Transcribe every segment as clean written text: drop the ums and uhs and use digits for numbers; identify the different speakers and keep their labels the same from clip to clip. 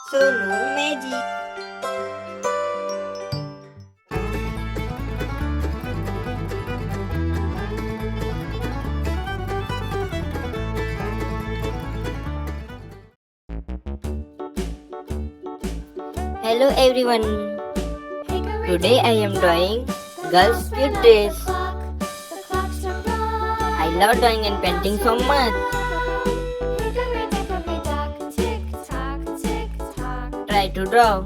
Speaker 1: Sonu Magic. Hello everyone. Today I am drawing girls cute dress. I love drawing and painting so much. Try to draw.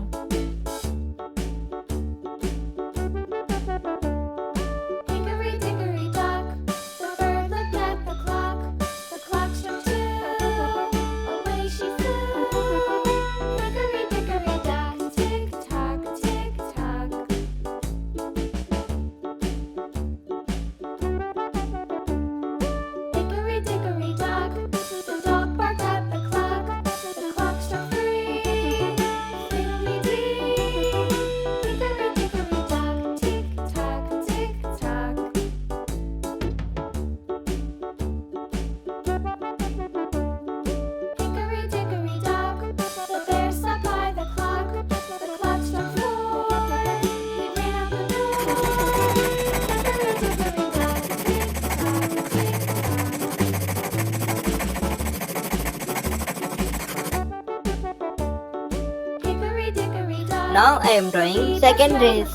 Speaker 1: Now I am drawing second dress.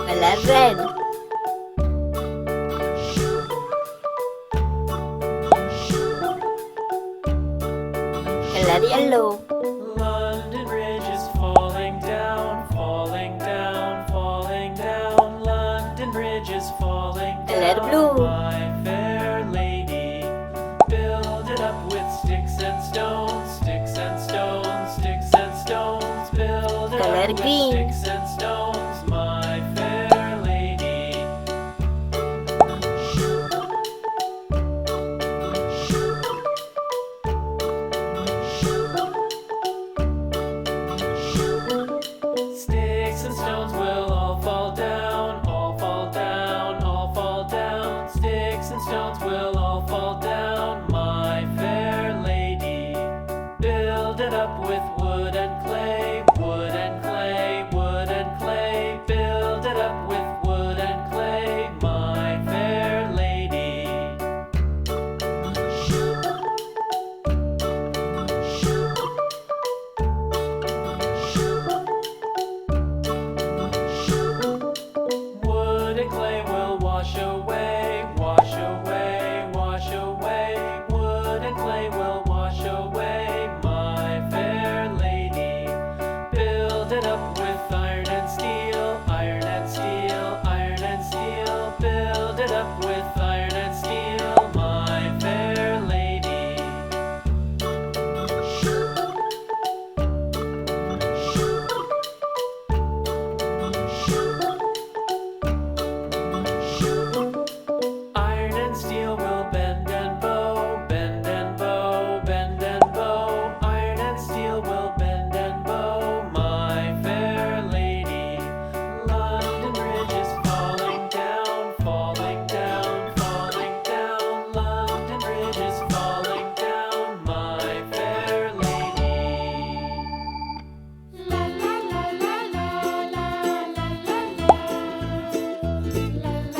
Speaker 1: Color red. Color yellow.
Speaker 2: London Bridge is falling down, falling down, falling down. London Bridge is falling
Speaker 1: Color
Speaker 2: down.
Speaker 1: blue.
Speaker 2: My fair lady, build it up with sticks and stones, sticks and stones, sticks and stones. Build it
Speaker 1: Color
Speaker 2: up with
Speaker 1: green.
Speaker 2: sticks and stones, my fair lady. Sticks and stones will all fall down, all fall down, all fall down.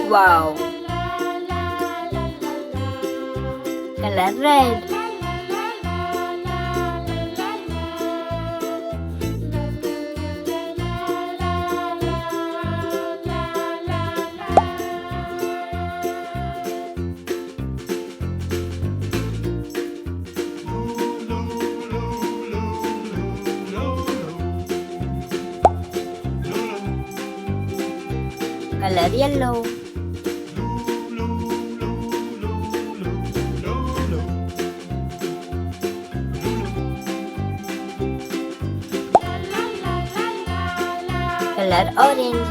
Speaker 1: Wow. Color red. Color yellow. Color orange.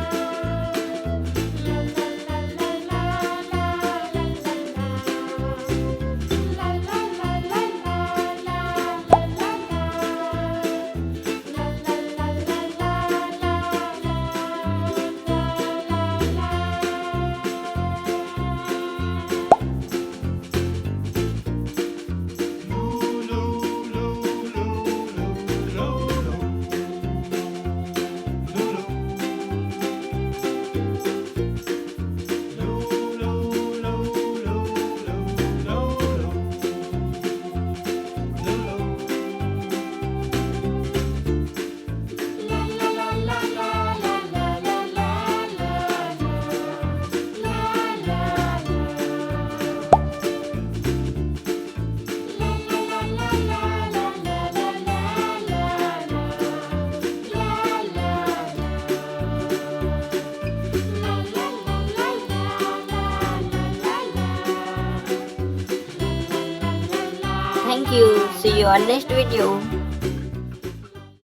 Speaker 1: Thank you. See you on next video.